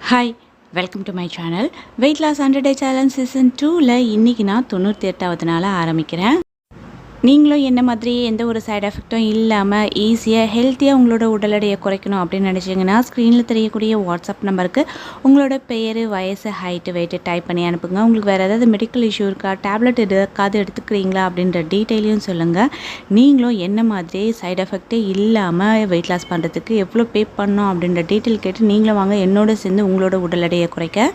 Hi, welcome to my channel. Weight loss 100 day challenge season 2ல் இன்றைக்கி நான் 98வது நாள் ஆரம்பிக்கிறேன். நீங்களும் என்ன மாதிரி எந்த ஒரு சைடு எஃபெக்டும் இல்லாமல் ஈஸியாக ஹெல்த்தியாக உங்களோட உடல் எடையை குறைக்கணும் அப்படின்னு நினச்சிங்கன்னா ஸ்க்ரீனில் தெரியக்கூடிய வாட்ஸ்அப் நம்பருக்கு உங்களோட பெயர், வயசு, ஹைட்டு, வெயிட்டு டைப் பண்ணி அனுப்புங்க. உங்களுக்கு வேறு ஏதாவது மெடிக்கல் இஷ்யூ இருக்கா, டேப்லெட் எதுக்காவது எடுத்துக்கிறீங்களா அப்படின்ற டீட்டெயிலையும் சொல்லுங்கள். நீங்களும் என்ன மாதிரி சைடு எஃபெக்டே இல்லாமல் வெயிட் லாஸ் பண்ணுறதுக்கு எவ்வளோ பே பண்ணணும் அப்படின்ற டீட்டெயில் கேட்டு நீங்களும் வாங்க என்னோட சேர்ந்து உங்களோட உடல் எடையை குறைக்க.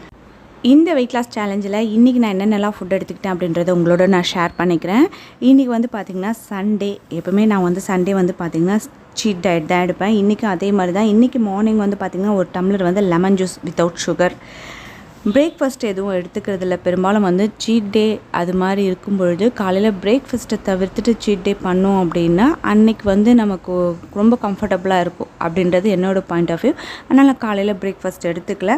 இந்த வெயிட் லாஸ் சேலஞ்சில் இன்றைக்கி நான் என்னென்னலாம் ஃபுட் எடுத்துக்கிட்டேன் அப்படின்றத உங்களோட நான் ஷேர் பண்ணிக்கிறேன். இன்றைக்கி வந்து பார்த்திங்கன்னா சண்டே. எப்போவுமே நான் வந்து சண்டே வந்து பார்த்திங்கன்னா சீட் டயட் தான் எடுப்பேன். இன்றைக்கும் அதே மாதிரி தான். இன்றைக்கி மார்னிங் வந்து பார்த்திங்கன்னா ஒரு டம்ளர் வந்து lemon juice without sugar. Breakfast எதுவும் எடுத்துக்கிறதில்ல. பெரும்பாலும் வந்து சீட் டே அது மாதிரி இருக்கும் பொழுது காலையில் பிரேக்ஃபாஸ்ட்டை தவிர்த்துட்டு சீட் டே பண்ணோம் அப்படின்னா அன்றைக்கி வந்து நமக்கு ரொம்ப கம்ஃபர்டபுளாக இருக்கும் அப்படின்றது என்னோடய பாயிண்ட் ஆஃப் வியூ. அதனால் காலையில் பிரேக்ஃபாஸ்ட் எடுத்துக்கல.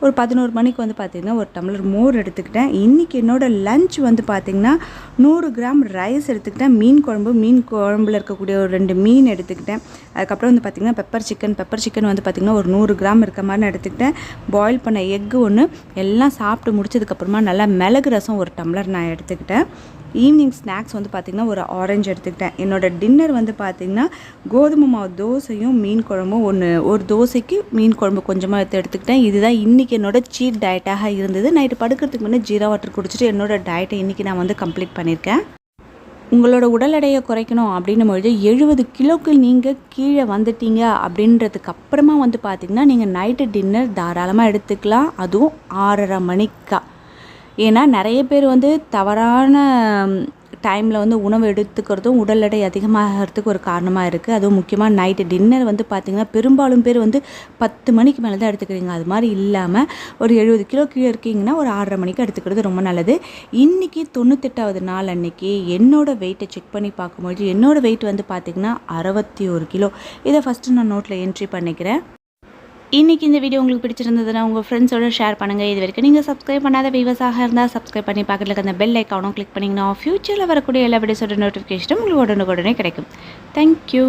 ஒரு 11 மணிக்கு வந்து பார்த்திங்கன்னா ஒரு டம்ளர் மோர் எடுத்துக்கிட்டேன். இன்றைக்கி என்னோடய லஞ்ச் வந்து பார்த்திங்கன்னா 100 கிராம் ரைஸ் எடுத்துக்கிட்டேன். மீன் குழம்புல இருக்கக்கூடிய ஒரு 2 மீன் எடுத்துக்கிட்டேன். அதுக்கப்புறம் வந்து பார்த்திங்கன்னா பெப்பர் சிக்கன் வந்து பார்த்திங்கன்னா ஒரு 100 கிராம் இருக்க மாதிரி நான் எடுத்துக்கிட்டேன். பாயில் பண்ண எக்கு ஒன்று. எல்லாம் சாப்பிட்டு முடிச்சதுக்கப்புறமா நல்லா மிளகு ரசம் ஒரு டம்ளர் நான் எடுத்துக்கிட்டேன். ஈவினிங் ஸ்நாக்ஸ் வந்து பார்த்திங்கன்னா ஒரு ஆரஞ்சு எடுத்துக்கிட்டேன். என்னோடய டின்னர் வந்து பார்த்திங்கன்னா கோதுமை மாவு தோசையும் மீன் குழம்பும் ஒரு தோசைக்கு மீன் குழம்பு கொஞ்சமாக எடுத்துக்கிட்டேன். இதுதான் இன்றைக்கி என்னோடய சீட் டயட்டாக இருந்தது. நைட்டு படுக்கிறதுக்கு முன்னே ஜீரா வாட்டர் குடிச்சிட்டு என்னோடய டயட்டை இன்றைக்கி நான் வந்து கம்ப்ளீட் பண்ணியிருக்கேன். உங்களோட உடல் எடையை குறைக்கணும் அப்படின்னும் பொழுது 70 கிலோக்கு நீங்கள் கீழே வந்துட்டீங்க அப்படின்றதுக்கு அப்புறமா வந்து பார்த்திங்கன்னா நீங்கள் நைட்டு டின்னர் தாராளமாக எடுத்துக்கலாம். அதுவும் 6:30 மணிக்கா. ஏன்னா நிறைய பேர் வந்து தவறான டைமில் வந்து உணவு எடுத்துக்கிறதும் உடல் எடை அதிகமாகிறதுக்கு ஒரு காரணமாக இருக்குது. அதுவும் முக்கியமாக நைட்டு டின்னர் வந்து பார்த்திங்கன்னா பெரும்பாலும் பேர் வந்து 10 மணிக்கு மேலே தான் எடுத்துக்கிறீங்க. அது மாதிரி இல்லாமல் ஒரு 70 கிலோ கீழே இருக்கீங்கன்னா ஒரு 6:30 மணிக்கு எடுத்துக்கிறது ரொம்ப நல்லது. இன்றைக்கி 98வது நாள் அன்றைக்கி என்னோடய வெயிட்டை செக் பண்ணி பார்க்கும்பொழுது என்னோடய வெயிட் வந்து பார்த்திங்கன்னா 61 கிலோ. இதை ஃபஸ்ட்டு நான் நோட்டில் என்ட்ரி பண்ணிக்கிறேன். இன்றைக்கி இந்த வீடியோ உங்களுக்கு பிடிச்சிருந்ததுன்னா உங்கள் ஃப்ரெண்ட்ஸோடு ஷேர் பண்ணுங்கள். இது வரைக்கும் நீங்கள் சப்ஸ்கிரைப் பண்ணாத வியூவர்ஸாக இருந்தால் சப்ஸ்கிரைப் பண்ணி பக்கத்தில் இருக்க அந்த பெல் ஐக்கானும் கிளிக் பண்ணிங்கன்னா ஃப்யூச்சரில் வரக்கூடிய எல்லா வீடியோஸோட நோட்டிஃபிகேஷனும் உங்களுக்கு உடனுக்குடனே கிடைக்கும். தேங்க்யூ.